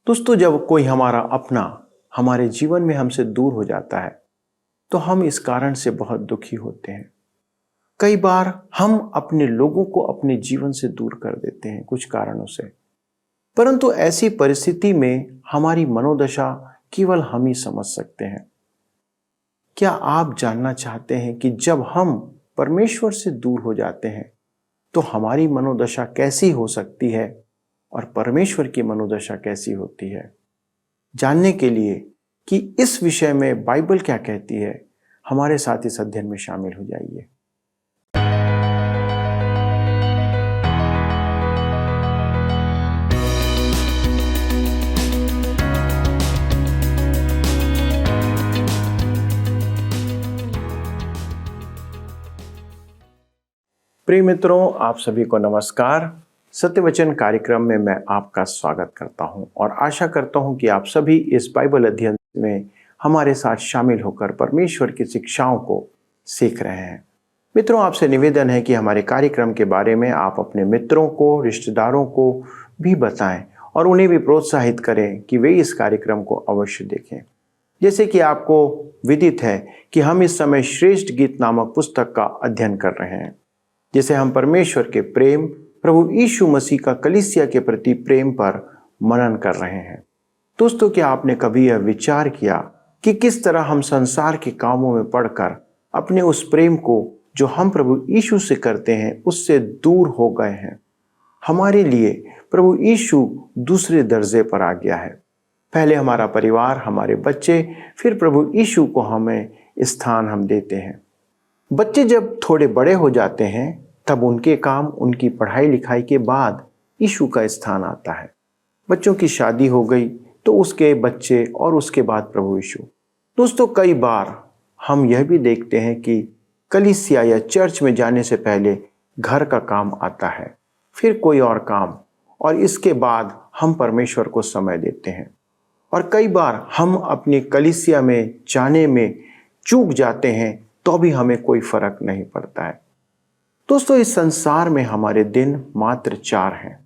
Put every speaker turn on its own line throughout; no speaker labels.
दोस्तों, जब कोई हमारा अपना हमारे जीवन में हमसे दूर हो जाता है तो हम इस कारण से बहुत दुखी होते हैं। कई बार हम अपने लोगों को अपने जीवन से दूर कर देते हैं कुछ कारणों से, परंतु ऐसी परिस्थिति में हमारी मनोदशा केवल हम ही समझ सकते हैं। क्या आप जानना चाहते हैं कि जब हम परमेश्वर से दूर हो जाते हैं तो हमारी मनोदशा कैसी हो सकती है और परमेश्वर की मनोदशा कैसी होती है? जानने के लिए कि इस विषय में बाइबल क्या कहती है, हमारे साथ इस अध्ययन में शामिल हो जाइए। प्रिय मित्रों, आप सभी को नमस्कार। सत्यवचन कार्यक्रम में मैं आपका स्वागत करता हूं और आशा करता हूं कि आप सभी इस बाइबल अध्ययन में हमारे साथ शामिल होकर परमेश्वर की शिक्षाओं को सीख रहे हैं। मित्रों, आपसे निवेदन है कि हमारे कार्यक्रम के बारे में आप अपने मित्रों को, रिश्तेदारों को भी बताएं और उन्हें भी प्रोत्साहित करें कि वे इस कार्यक्रम को अवश्य देखें। जैसे कि आपको विदित है कि हम इस समय श्रेष्ठ गीत नामक पुस्तक का अध्ययन कर रहे हैं, जिसे हम परमेश्वर के प्रेम, प्रभु यीशु मसीह का कलीसिया के प्रति प्रेम पर मनन कर रहे हैं। दोस्तों, क्या आपने कभी यह विचार किया कि किस तरह हम संसार के कामों में पड़कर अपने उस प्रेम को जो हम प्रभु यीशु से करते हैं उससे दूर हो गए हैं? हमारे लिए प्रभु यीशु दूसरे दर्जे पर आ गया है। पहले हमारा परिवार, हमारे बच्चे, फिर प्रभु यीशु को हमें स्थान हम देते हैं। बच्चे जब थोड़े बड़े हो जाते हैं तब उनके काम, उनकी पढ़ाई लिखाई के बाद यीशु का स्थान आता है। बच्चों की शादी हो गई तो उसके बच्चे और उसके बाद प्रभु यीशु। दोस्तों, कई बार हम यह भी देखते हैं कि कलीसिया या चर्च में जाने से पहले घर का काम आता है, फिर कोई और काम, और इसके बाद हम परमेश्वर को समय देते हैं। और कई बार हम अपनी कलीसिया में जाने में चूक जाते हैं तो भी हमें कोई फर्क नहीं पड़ता है। दोस्तों, इस संसार में हमारे दिन मात्र 4 हैं,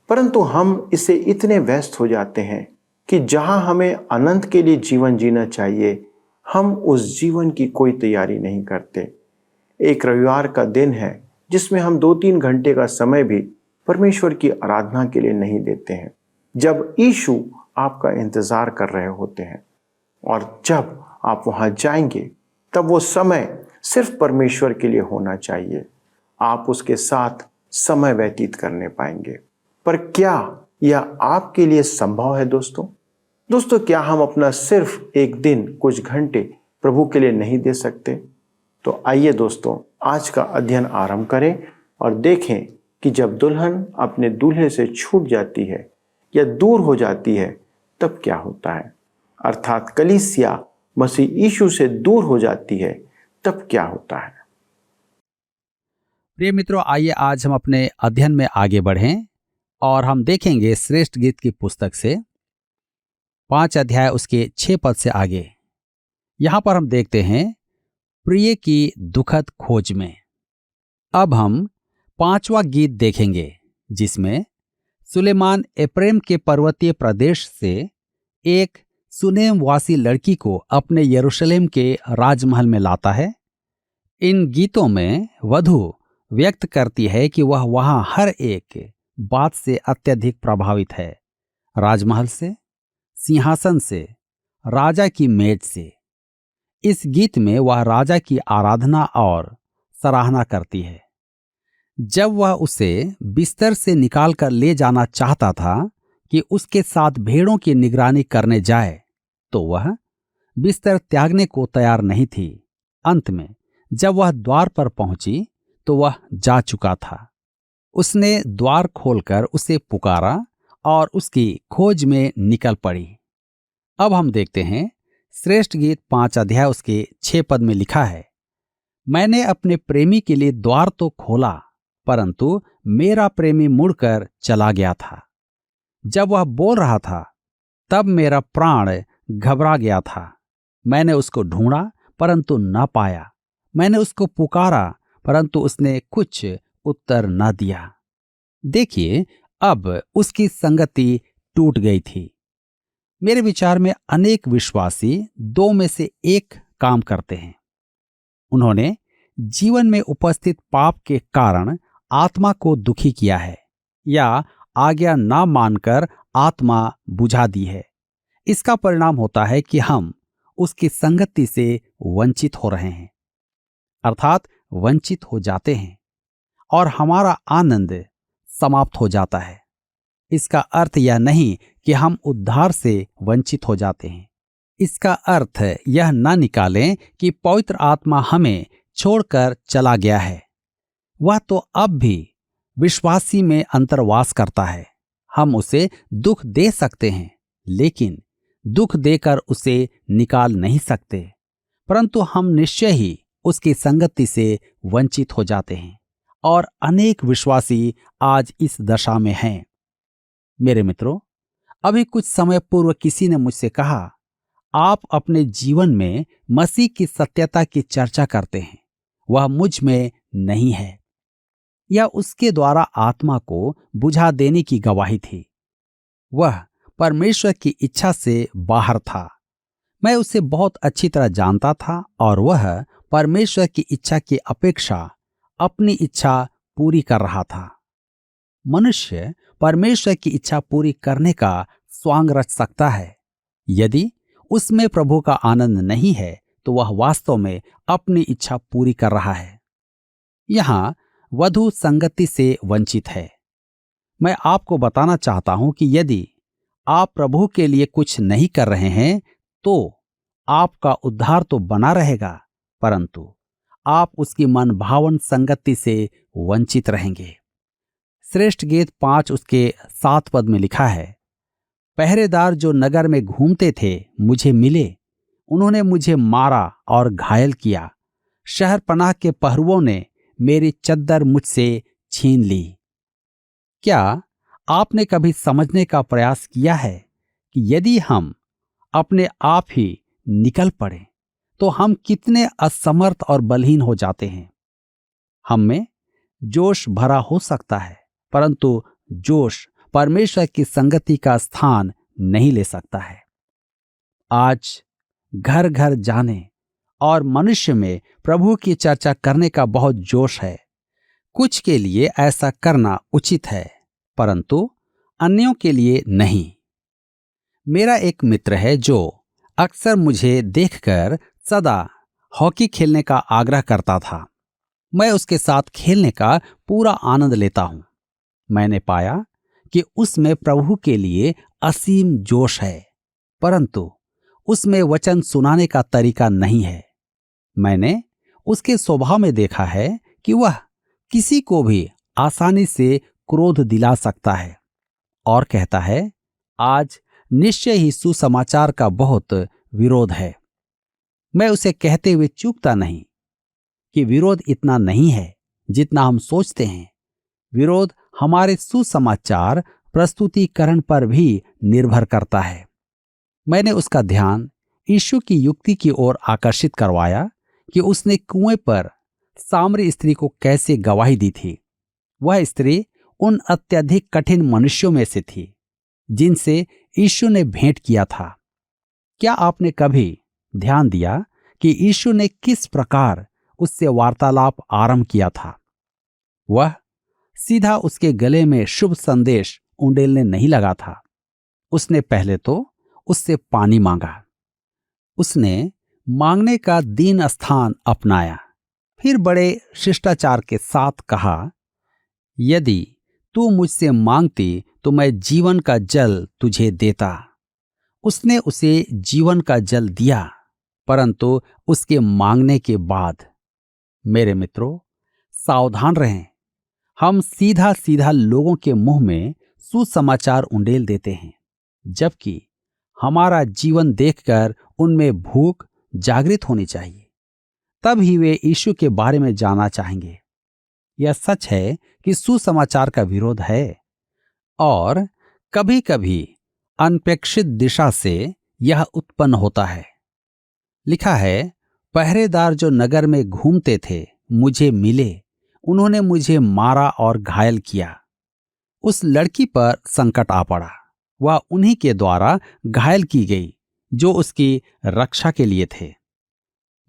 परंतु हम इसे इतने व्यस्त हो जाते हैं कि जहां हमें अनंत के लिए जीवन जीना चाहिए, हम उस जीवन की कोई तैयारी नहीं करते। एक रविवार का दिन है जिसमें हम 2-3 घंटे का समय भी परमेश्वर की आराधना के लिए नहीं देते हैं, जब यीशु आपका इंतजार कर रहे होते हैं। और जब आप वहां जाएंगे तब वो समय सिर्फ परमेश्वर के लिए होना चाहिए। आप उसके साथ समय व्यतीत करने पाएंगे। पर क्या यह आपके लिए संभव है दोस्तों? क्या हम अपना सिर्फ एक दिन, कुछ घंटे प्रभु के लिए नहीं दे सकते? तो आइए दोस्तों, आज का अध्ययन आरंभ करें और देखें कि जब दुल्हन अपने दूल्हे से छूट जाती है या दूर हो जाती है तब क्या होता है, अर्थात कलीसिया मसीह यीशु से दूर हो जाती है तब क्या होता है।
प्रिय मित्रों, आइए आज हम अपने अध्ययन में आगे बढ़ें और हम देखेंगे श्रेष्ठ गीत की पुस्तक से 5 अध्याय उसके 6 पद से आगे। यहां पर हम देखते हैं प्रिय की दुखद खोज में। अब हम 5वां गीत देखेंगे जिसमें सुलेमान एप्रेम के पर्वतीय प्रदेश से एक सुनेमवासी लड़की को अपने यरूशलेम के राजमहल में लाता है। इन गीतों में वधू व्यक्त करती है कि वह वहां हर एक बात से अत्यधिक प्रभावित है, राजमहल से, सिंहासन से, राजा की मेज से। इस गीत में वह राजा की आराधना और सराहना करती है। जब वह उसे बिस्तर से निकाल कर ले जाना चाहता था कि उसके साथ भेड़ों की निगरानी करने जाए, तो वह बिस्तर त्यागने को तैयार नहीं थी। अंत में जब वह द्वार पर पहुंची तो वह जा चुका था। उसने द्वार खोलकर उसे पुकारा और उसकी खोज में निकल पड़ी। अब हम देखते हैं श्रेष्ठ गीत 5 अध्याय उसके 6 पद में लिखा है, मैंने अपने प्रेमी के लिए द्वार तो खोला, परंतु मेरा प्रेमी मुड़कर चला गया था। जब वह बोल रहा था तब मेरा प्राण घबरा गया था। मैंने उसको ढूंढा परंतु न पाया। मैंने उसको पुकारा परंतु उसने कुछ उत्तर न दिया। देखिए, अब उसकी संगति टूट गई थी। मेरे विचार में अनेक विश्वासी दो में से एक काम करते हैं। उन्होंने जीवन में उपस्थित पाप के कारण आत्मा को दुखी किया है या आज्ञा ना मानकर आत्मा बुझा दी है। इसका परिणाम होता है कि हम उसकी संगति से वंचित हो रहे हैं, अर्थात वंचित हो जाते हैं और हमारा आनंद समाप्त हो जाता है। इसका अर्थ यह नहीं कि हम उद्धार से वंचित हो जाते हैं। इसका अर्थ यह न निकालें कि पवित्र आत्मा हमें छोड़कर चला गया है। वह तो अब भी विश्वासी में अंतर्वास करता है। हम उसे दुख दे सकते हैं, लेकिन दुख देकर उसे निकाल नहीं सकते, परंतु हम निश्चय ही उसकी संगति से वंचित हो जाते हैं और अनेक विश्वासी आज इस दशा में हैं। मेरे मित्रों, अभी कुछ समय पूर्व किसी ने मुझसे कहा, आप अपने जीवन में मसीह की सत्यता की चर्चा करते हैं, वह मुझ में नहीं है। यह उसके द्वारा आत्मा को बुझा देने की गवाही थी। वह परमेश्वर की इच्छा से बाहर था। मैं उसे बहुत अच्छी तरह जानता था और वह परमेश्वर की इच्छा की अपेक्षा अपनी इच्छा पूरी कर रहा था। मनुष्य परमेश्वर की इच्छा पूरी करने का स्वांग रच सकता है। यदि उसमें प्रभु का आनंद नहीं है तो वह वास्तव में अपनी इच्छा पूरी कर रहा है। यहां वधु संगति से वंचित है। मैं आपको बताना चाहता हूं कि यदि आप प्रभु के लिए कुछ नहीं कर रहे हैं तो आपका उद्धार तो बना रहेगा, परंतु आप उसकी मनभावन संगति से वंचित रहेंगे। श्रेष्ठ गीत 5 उसके 7 पद में लिखा है, पहरेदार जो नगर में घूमते थे मुझे मिले, उन्होंने मुझे मारा और घायल किया। शहर पनाह के पहरुओं ने मेरी चद्दर मुझसे छीन ली। क्या आपने कभी समझने का प्रयास किया है कि यदि हम अपने आप ही निकल पड़े तो हम कितने असमर्थ और बलहीन हो जाते हैं। हम में जोश भरा हो सकता है, परंतु जोश परमेश्वर की संगति का स्थान नहीं ले सकता है। आज घर घर जाने और मनुष्य में प्रभु की चर्चा करने का बहुत जोश है। कुछ के लिए ऐसा करना उचित है, परंतु अन्यों के लिए नहीं। मेरा एक मित्र है जो अक्सर मुझे देखकर सदा हॉकी खेलने का आग्रह करता था। मैं उसके साथ खेलने का पूरा आनंद लेता हूं। मैंने पाया कि उसमें प्रभु के लिए असीम जोश है, परंतु उसमें वचन सुनाने का तरीका नहीं है। मैंने उसके स्वभाव में देखा है कि वह किसी को भी आसानी से क्रोध दिला सकता है और कहता है, आज निश्चय ही सुसमाचार का बहुत विरोध है। मैं उसे कहते हुए चूकता नहीं कि विरोध इतना नहीं है जितना हम सोचते हैं। विरोध हमारे सुसमाचार प्रस्तुतिकरण पर भी निर्भर करता है। मैंने उसका ध्यान यीशु की युक्ति की ओर आकर्षित करवाया कि उसने कुएं पर सामरी स्त्री को कैसे गवाही दी थी। वह स्त्री उन अत्यधिक कठिन मनुष्यों में से थी जिनसे यीशु ने भेंट किया था। क्या आपने कभी ध्यान दिया कि यीशु ने किस प्रकार उससे वार्तालाप आरंभ किया था? वह सीधा उसके गले में शुभ संदेश उंडेलने नहीं लगा था। उसने पहले तो उससे पानी मांगा। उसने मांगने का दीन स्थान अपनाया, फिर बड़े शिष्टाचार के साथ कहा, यदि तू मुझसे मांगती तो मैं जीवन का जल तुझे देता। उसने उसे जीवन का जल दिया, परंतु उसके मांगने के बाद। मेरे मित्रों, सावधान रहें। हम सीधा सीधा लोगों के मुंह में सुसमाचार उंडेल देते हैं, जबकि हमारा जीवन देखकर उनमें भूख जागृत होनी चाहिए। तब ही वे यीशु के बारे में जानना चाहेंगे। यह सच है कि सुसमाचार का विरोध है और कभी कभी अनपेक्षित दिशा से यह उत्पन्न होता है। लिखा है, पहरेदार जो नगर में घूमते थे मुझे मिले, उन्होंने मुझे मारा और घायल किया। उस लड़की पर संकट आ पड़ा। वह उन्हीं के द्वारा घायल की गई जो उसकी रक्षा के लिए थे।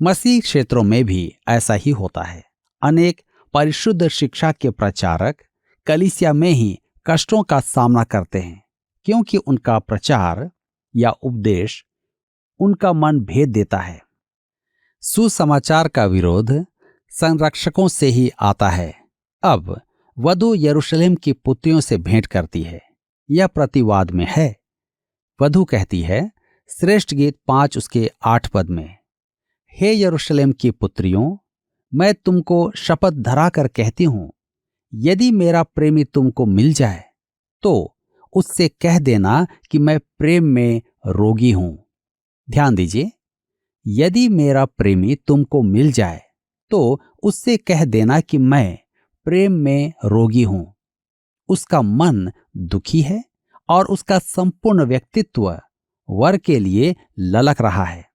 मसीह क्षेत्रों में भी ऐसा ही होता है। अनेक परिशुद्ध शिक्षा के प्रचारक कलीसिया में ही कष्टों का सामना करते हैं, क्योंकि उनका प्रचार या उपदेश उनका मन भेद देता है। सुसमाचार का विरोध संरक्षकों से ही आता है। अब वधु यरूशलेम की पुत्रियों से भेंट करती है। यह प्रतिवाद में है। वधु कहती है, श्रेष्ठ गीत 5 उसके 8 पद में, हे यरूशलेम की पुत्रियों, मैं तुमको शपथ धरा कर कहती हूं, यदि मेरा प्रेमी तुमको मिल जाए तो उससे कह देना कि मैं प्रेम में रोगी हूं। ध्यान दीजिए, यदि मेरा प्रेमी तुमको मिल जाए तो उससे कह देना कि मैं प्रेम में रोगी हूं। उसका मन दुखी है और उसका संपूर्ण व्यक्तित्व वर के लिए ललक रहा है।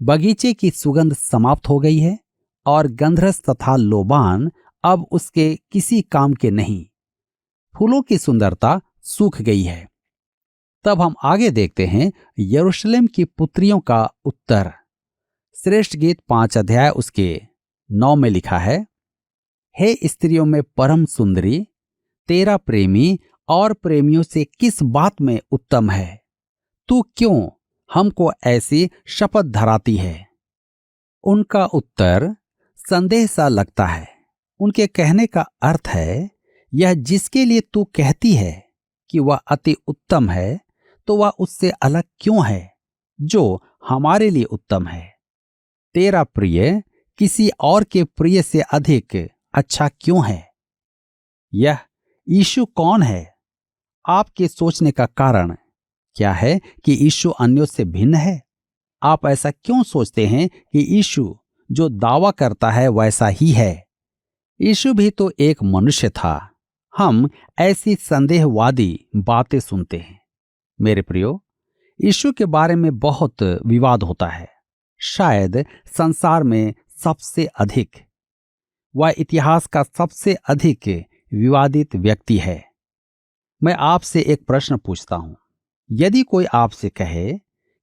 बगीचे की सुगंध समाप्त हो गई है और गंधरस तथा लोबान अब उसके किसी काम के नहीं। फूलों की सुंदरता सूख गई है। तब हम आगे देखते हैं यरूशलेम की पुत्रियों का उत्तर। श्रेष्ठ गीत 5 अध्याय उसके 9 में लिखा है, हे स्त्रियों में परम सुंदरी, तेरा प्रेमी और प्रेमियों से किस बात में उत्तम है? तू क्यों हमको ऐसी शपथ धराती है? उनका उत्तर संदेह सा लगता है। उनके कहने का अर्थ है, यह जिसके लिए तू कहती है कि वह अति उत्तम है, तो वह उससे अलग क्यों है जो हमारे लिए उत्तम है? तेरा प्रिय किसी और के प्रिय से अधिक अच्छा क्यों है? यह यीशु कौन है? आपके सोचने का कारण क्या है कि यीशु अन्यों से भिन्न है? आप ऐसा क्यों सोचते हैं कि यीशु जो दावा करता है वैसा ही है? यीशु भी तो एक मनुष्य था। हम ऐसी संदेहवादी बातें सुनते हैं। मेरे प्रियो, यीशु के बारे में बहुत विवाद होता है, शायद संसार में सबसे अधिक। वह इतिहास का सबसे अधिक विवादित व्यक्ति है। मैं आपसे एक प्रश्न पूछता हूं, यदि कोई आपसे कहे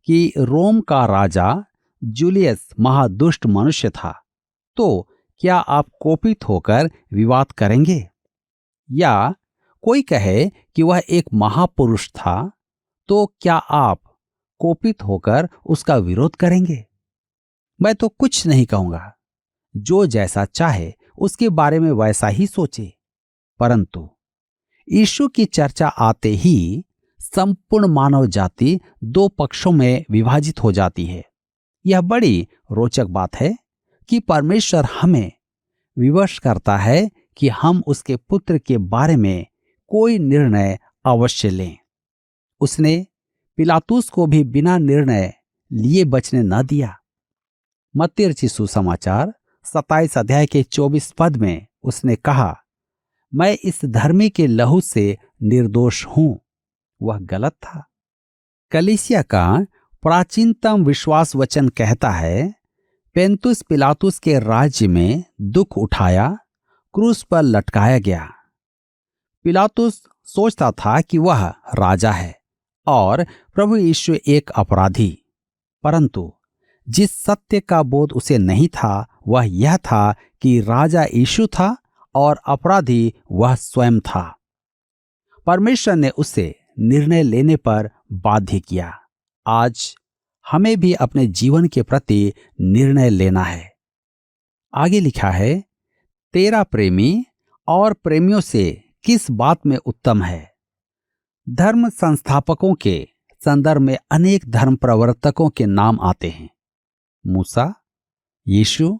कि रोम का राजा जूलियस महादुष्ट मनुष्य था, तो क्या आप कोपित होकर विवाद करेंगे? या कोई कहे कि वह एक महापुरुष था, तो क्या आप कोपित होकर उसका विरोध करेंगे? मैं तो कुछ नहीं कहूंगा। जो जैसा चाहे उसके बारे में वैसा ही सोचे। परंतु यीशु की चर्चा आते ही संपूर्ण मानव जाति दो पक्षों में विभाजित हो जाती है। यह बड़ी रोचक बात है कि परमेश्वर हमें विवश करता है कि हम उसके पुत्र के बारे में कोई निर्णय अवश्य लें। उसने पिलातुस को भी बिना निर्णय लिए बचने न दिया। मत्ती रचित सुसमाचार 27 अध्याय के 24 पद में उसने कहा, मैं इस धर्मी के लहू से निर्दोष हूं। वह गलत था। कलीसिया का प्राचीनतम विश्वास वचन कहता है, पेंतुस पिलातुस के राज्य में दुख उठाया, क्रूस पर लटकाया गया। पिलातुस सोचता था कि वह राजा है और प्रभु यीशु एक अपराधी। परंतु जिस सत्य का बोध उसे नहीं था वह यह था कि राजा यीशु था और अपराधी वह स्वयं था। परमेश्वर ने उसे निर्णय लेने पर बाध्य किया। आज हमें भी अपने जीवन के प्रति निर्णय लेना है। आगे लिखा है, तेरा प्रेमी और प्रेमियों से किस बात में उत्तम है? धर्म संस्थापकों के संदर्भ में अनेक धर्म प्रवर्तकों के नाम आते हैं। मूसा, यीशु,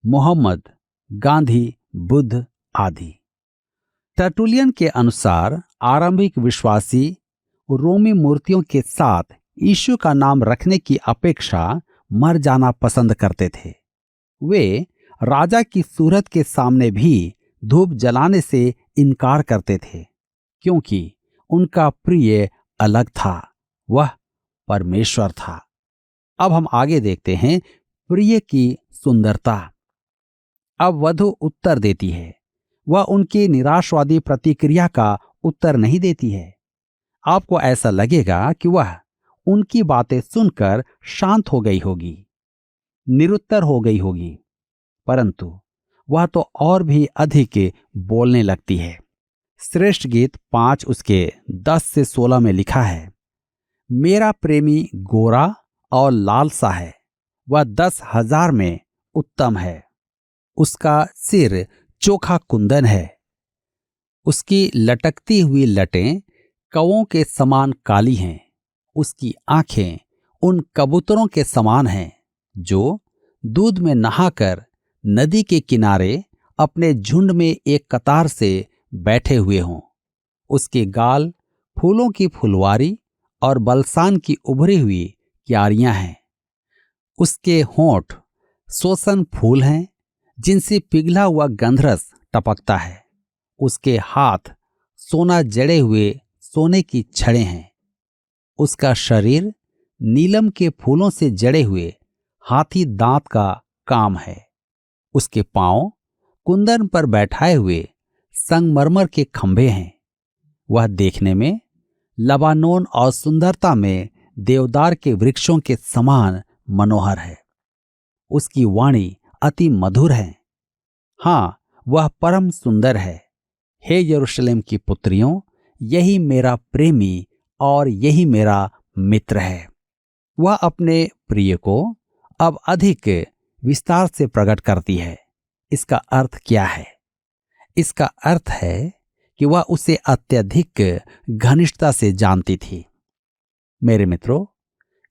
मोहम्मद, गांधी, बुद्ध आदि। टर्टुलियन के अनुसार आरंभिक विश्वासी रोमी मूर्तियों के साथ यीशु का नाम रखने की अपेक्षा मर जाना पसंद करते थे। वे राजा की सूरत के सामने भी धूप जलाने से इनकार करते थे, क्योंकि उनका प्रिय अलग था, वह परमेश्वर था। अब हम आगे देखते हैं प्रिय की सुंदरता। अब वधु उत्तर देती है। वह उनकी निराशवादी प्रतिक्रिया का उत्तर नहीं देती है। आपको ऐसा लगेगा कि वह उनकी बातें सुनकर शांत हो गई होगी, निरुत्तर हो गई होगी, परंतु वह तो और भी अधिक बोलने लगती है। श्रेष्ठ गीत 5 उसके 10 से 16 में लिखा है, मेरा प्रेमी गोरा और लाल सा है, वह 10,000 में उत्तम है। उसका सिर चोखा कुंदन है, उसकी लटकती हुई लटें कौओं के समान काली हैं। उसकी आंखें उन कबूतरों के समान हैं जो दूध में नहाकर नदी के किनारे अपने झुंड में एक कतार से बैठे हुए हों। उसके गाल फूलों की फुलवारी और बलसान की उभरी हुई क्यारियां हैं। उसके होंठ सोसन फूल हैं जिनसे पिघला हुआ गंधरस टपकता है। उसके हाथ सोना जड़े हुए सोने की छड़ें हैं। उसका शरीर नीलम के फूलों से जड़े हुए हाथी दांत का काम है। उसके पांव कुंदन पर बैठाए हुए संगमरमर के खंभे हैं। वह देखने में लबानोन और सुंदरता में देवदार के वृक्षों के समान मनोहर है। उसकी वाणी अति मधुर है। हाँ, वह परम सुंदर है। हे यरूशलेम की पुत्रियों, यही मेरा प्रेमी और यही मेरा मित्र है। वह अपने प्रिय को अब अधिक विस्तार से प्रकट करती है। इसका अर्थ क्या है? इसका अर्थ है कि वह उसे अत्यधिक घनिष्ठता से जानती थी। मेरे मित्रों,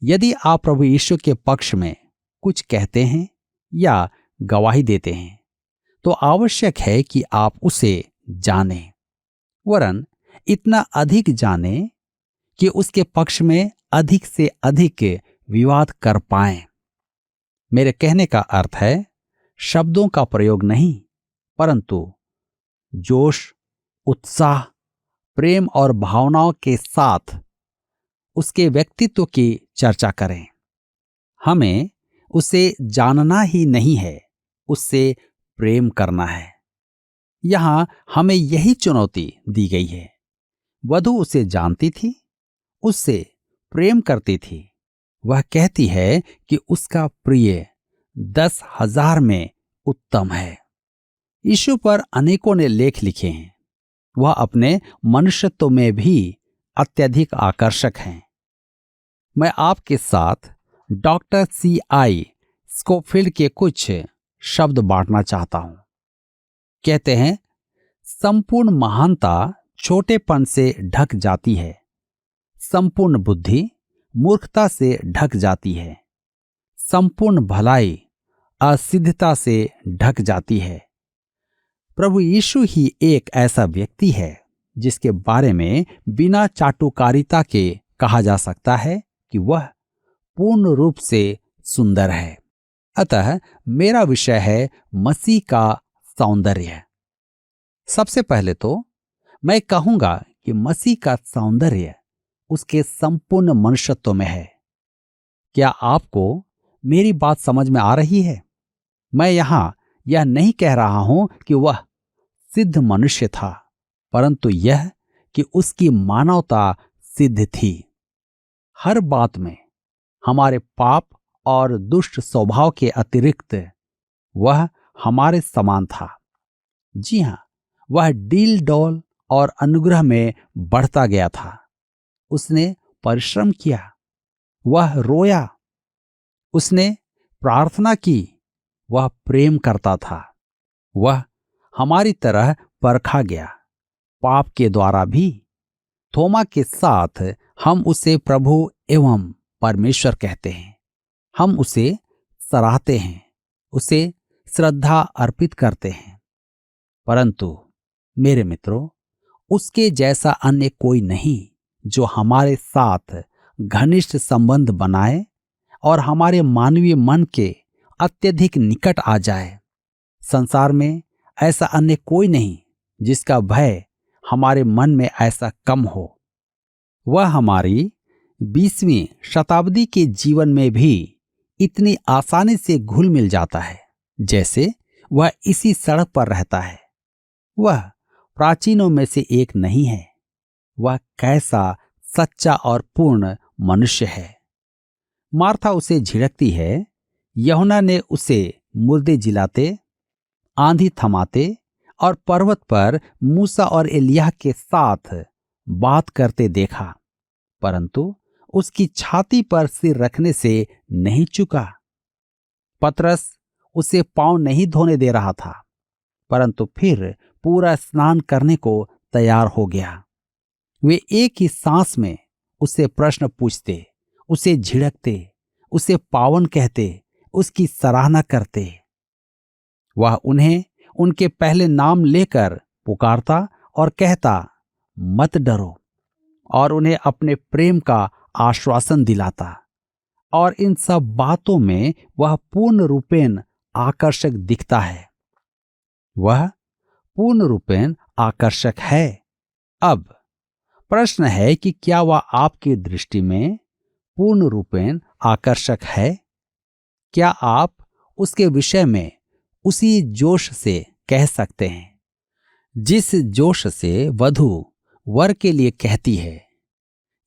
यदि आप प्रभु यीशु के पक्ष में कुछ कहते हैं या गवाही देते हैं तो आवश्यक है कि आप उसे जानें, वरन इतना अधिक जानें कि उसके पक्ष में अधिक से अधिक विवाद कर पाएं। मेरे कहने का अर्थ है शब्दों का प्रयोग नहीं, परंतु जोश, उत्साह, प्रेम और भावनाओं के साथ उसके व्यक्तित्व की चर्चा करें। हमें उसे जानना ही नहीं है, उससे प्रेम करना है। यहां हमें यही चुनौती दी गई है। वधू उसे जानती थी, उससे प्रेम करती थी। वह कहती है कि उसका प्रिय 10,000 में उत्तम है। यीशु पर अनेकों ने लेख लिखे हैं। वह अपने मनुष्यत्व में भी अत्यधिक आकर्षक हैं। मैं आपके साथ डॉक्टर C.I. स्कोफिल्ड के कुछ शब्द बांटना चाहता हूं। कहते हैं, संपूर्ण महानता छोटेपन से ढक जाती है, संपूर्ण बुद्धि मूर्खता से ढक जाती है, संपूर्ण भलाई असिद्धता से ढक जाती है। प्रभु यीशु ही एक ऐसा व्यक्ति है जिसके बारे में बिना चाटुकारिता के कहा जा सकता है कि वह पूर्ण रूप से सुंदर है। अतः मेरा विषय है मसीह का सौंदर्य। सबसे पहले तो मैं कहूंगा कि मसीह का सौंदर्य उसके संपूर्ण मनुष्यत्व में है। क्या आपको मेरी बात समझ में आ रही है? मैं यहां यह नहीं कह रहा हूं कि वह सिद्ध मनुष्य था, परंतु यह कि उसकी मानवता सिद्ध थी। हर बात में हमारे पाप और दुष्ट स्वभाव के अतिरिक्त वह हमारे समान था। जी हां, वह डील डौल और अनुग्रह में बढ़ता गया था। उसने परिश्रम किया, वह रोया, उसने प्रार्थना की, वह प्रेम करता था। वह हमारी तरह परखा गया, पाप के द्वारा भी। थोमा के साथ हम उसे प्रभु एवं परमेश्वर कहते हैं। हम उसे सराहते हैं, उसे श्रद्धा अर्पित करते हैं। परंतु मेरे मित्रों, उसके जैसा अन्य कोई नहीं जो हमारे साथ घनिष्ठ संबंध बनाए और हमारे मानवीय मन के अत्यधिक निकट आ जाए। संसार में ऐसा अन्य कोई नहीं जिसका भय हमारे मन में ऐसा कम हो। वह हमारी 20वीं शताब्दी के जीवन में भी इतनी आसानी से घुल मिल जाता है जैसे वह इसी सड़क पर रहता है। वह प्राचीनों में से एक नहीं है। वह कैसा सच्चा और पूर्ण मनुष्य है। मार्था उसे झिड़कती है। यूहन्ना ने उसे मुर्दे जिलाते, आंधी थमाते और पर्वत पर मूसा और एलिय्याह के साथ बात करते देखा, परंतु उसकी छाती पर सिर रखने से नहीं चुका। पतरस उसे पांव नहीं धोने दे रहा था, परंतु फिर पूरा स्नान करने को तैयार हो गया। वे एक ही सांस में उससे प्रश्न पूछते, उसे झिड़कते, उसे पावन कहते, उसकी सराहना करते। वह उन्हें उनके पहले नाम लेकर पुकारता और कहता, मत डरो, और उन्हें अपने प्रेम का आश्वासन दिलाता। और इन सब बातों में वह पूर्ण रूपेण आकर्षक दिखता है। वह पूर्ण रूपेण आकर्षक है। अब प्रश्न है कि क्या वह आपकी दृष्टि में पूर्ण रूपेण आकर्षक है? क्या आप उसके विषय में उसी जोश से कह सकते हैं जिस जोश से वधू वर के लिए कहती है?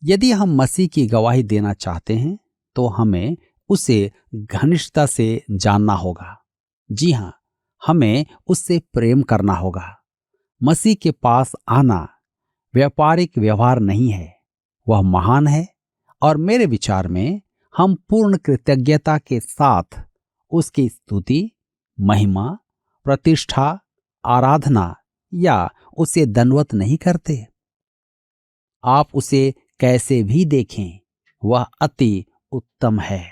यदि हम मसीह की गवाही देना चाहते हैं तो हमें उसे घनिष्ठता से जानना होगा। जी हां, हमें उससे प्रेम करना होगा। मसीह के पास आना व्यापारिक व्यवहार नहीं है, वह महान है, और मेरे विचार में हम पूर्ण कृतज्ञता के साथ उसकी स्तुति, महिमा, प्रतिष्ठा, आराधना या उसे दंडवत नहीं करते। आप उसे कैसे भी देखें, वह अति उत्तम है।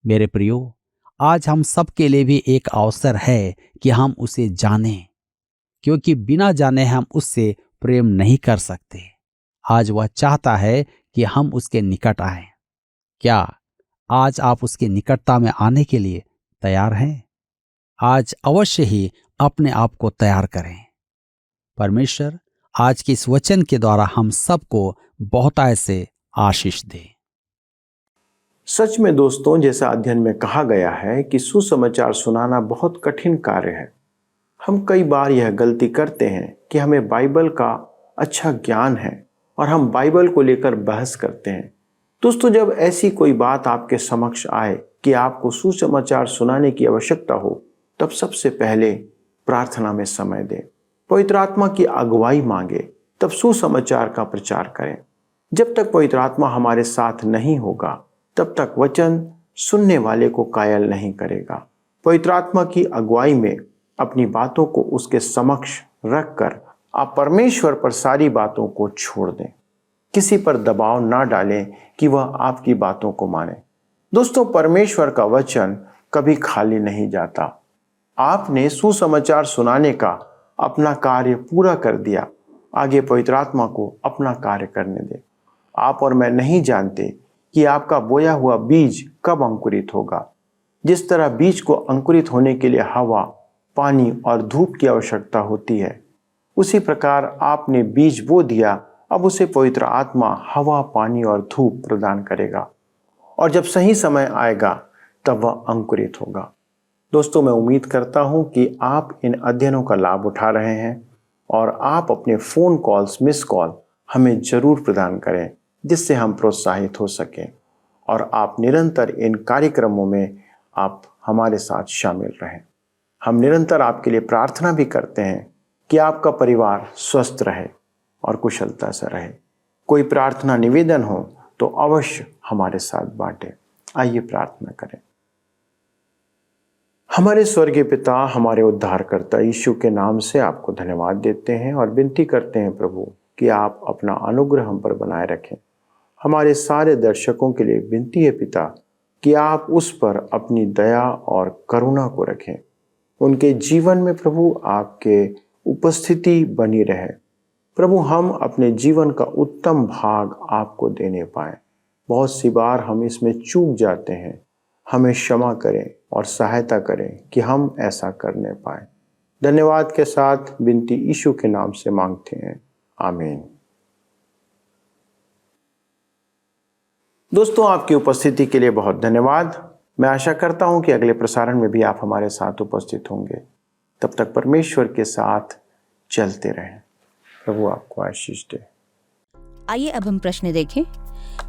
मेरे प्रियो, आज हम सब के लिए भी एक अवसर है कि हम उसे जानें, क्योंकि बिना जाने हम उससे प्रेम नहीं कर सकते। आज वह चाहता है कि हम उसके निकट आएं। क्या आज आप उसके निकटता में आने के लिए तैयार हैं? आज अवश्य ही अपने आप को तैयार करें। परमेश्वर आज के इस वचन के द्वारा हम सबको बहुतायत से आशीष दे।
सच में दोस्तों, जैसा अध्ययन में कहा गया है कि सुसमाचार सुनाना बहुत कठिन कार्य है। हम कई बार यह गलती करते हैं कि हमें बाइबल का अच्छा ज्ञान है और हम बाइबल को लेकर बहस करते हैं। दोस्तों, जब ऐसी कोई बात आपके समक्ष आए कि आपको सुसमाचार सुनाने की आवश्यकता हो, तब सबसे पहले प्रार्थना में समय दें, पवित्र आत्मा की अगुवाई मांगे, तब सुसमाचार का प्रचार करें। जब तक पवित्र आत्मा हमारे साथ नहीं होगा, तब तक वचन सुनने वाले को कायल नहीं करेगा। पवित्र आत्मा की अगुवाई में अपनी बातों को उसके समक्ष रखकर आप परमेश्वर पर सारी बातों को छोड़ दें। किसी पर दबाव ना डालें कि वह आपकी बातों को माने। दोस्तों, परमेश्वर का वचन कभी खाली नहीं जाता। आपने सुसमाचार सुनाने का अपना कार्य पूरा कर दिया। आगे पवित्र आत्मा को अपना कार्य करने दें। आप और मैं नहीं जानते कि आपका बोया हुआ बीज कब अंकुरित होगा। जिस तरह बीज को अंकुरित होने के लिए हवा, पानी और धूप की आवश्यकता होती है, उसी प्रकार आपने बीज बो दिया, अब उसे पवित्र आत्मा हवा, पानी और धूप प्रदान करेगा, और जब सही समय आएगा तब वह अंकुरित होगा। दोस्तों, मैं उम्मीद करता हूं कि आप इन अध्ययनों का लाभ उठा रहे हैं और आप अपने फ़ोन कॉल्स, मिस कॉल हमें जरूर प्रदान करें, जिससे हम प्रोत्साहित हो सकें और आप निरंतर इन कार्यक्रमों में आप हमारे साथ शामिल रहें। हम निरंतर आपके लिए प्रार्थना भी करते हैं कि आपका परिवार स्वस्थ रहे और कुशलता से रहे। कोई प्रार्थना निवेदन हो तो अवश्य हमारे साथ बांटें। आइए प्रार्थना करें। हमारे स्वर्गीय पिता, हमारे उद्धारकर्ता यीशु के नाम से आपको धन्यवाद देते हैं और विनती करते हैं प्रभु कि आप अपना अनुग्रह हम पर बनाए रखें। हमारे सारे दर्शकों के लिए विनती है पिता कि आप उस पर अपनी दया और करुणा को रखें। उनके जीवन में प्रभु आपके उपस्थिति बनी रहे। प्रभु, हम अपने जीवन का उत्तम भाग आपको देने पाएं। बहुत सी बार हम इसमें चूक जाते हैं। हमें क्षमा करें और सहायता करें कि हम ऐसा करने पाएं। धन्यवाद के साथ विनती यीशु के नाम से मांगते हैं, आमीन। दोस्तों, आपकी उपस्थिति के लिए बहुत धन्यवाद। मैं आशा करता हूं कि अगले प्रसारण में भी आप हमारे साथ उपस्थित होंगे। तब तक परमेश्वर के साथ चलते रहें। प्रभु आपको आशीष दे।
आइए अब हम प्रश्न देखें।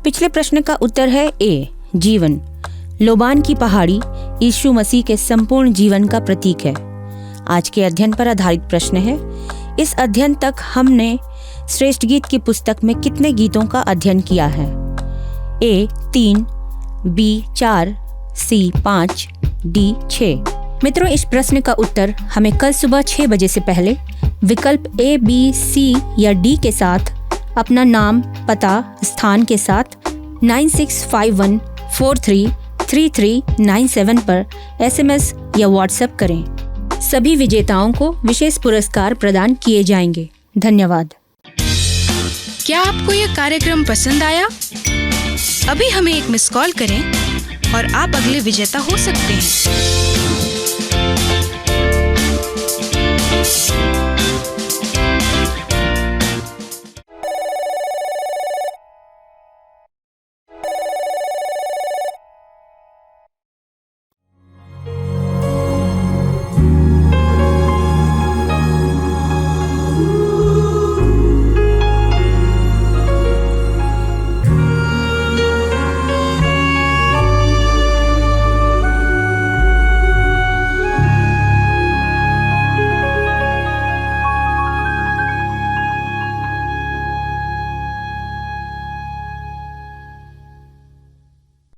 पिछले प्रश्न का उत्तर है ए, जीवन। लोबान की पहाड़ी यीशु मसीह के संपूर्ण जीवन का प्रतीक है। आज के अध्ययन पर आधारित प्रश्न है, इस अध्ययन तक हमने श्रेष्ठ गीत की पुस्तक में कितने गीतों का अध्ययन किया है? ए 3, बी 4, सी 5, डी 6। मित्रों, इस प्रश्न का उत्तर हमें कल सुबह 6 बजे से पहले विकल्प ए, बी, सी या डी के साथ अपना नाम, पता, स्थान के साथ 9651433397 पर SMS या WhatsApp करें। सभी विजेताओं को विशेष पुरस्कार प्रदान किए जाएंगे। धन्यवाद।
क्या आपको यह कार्यक्रम पसंद आया? अभी हमें एक मिस कॉल करें और आप अगले विजेता हो सकते हैं।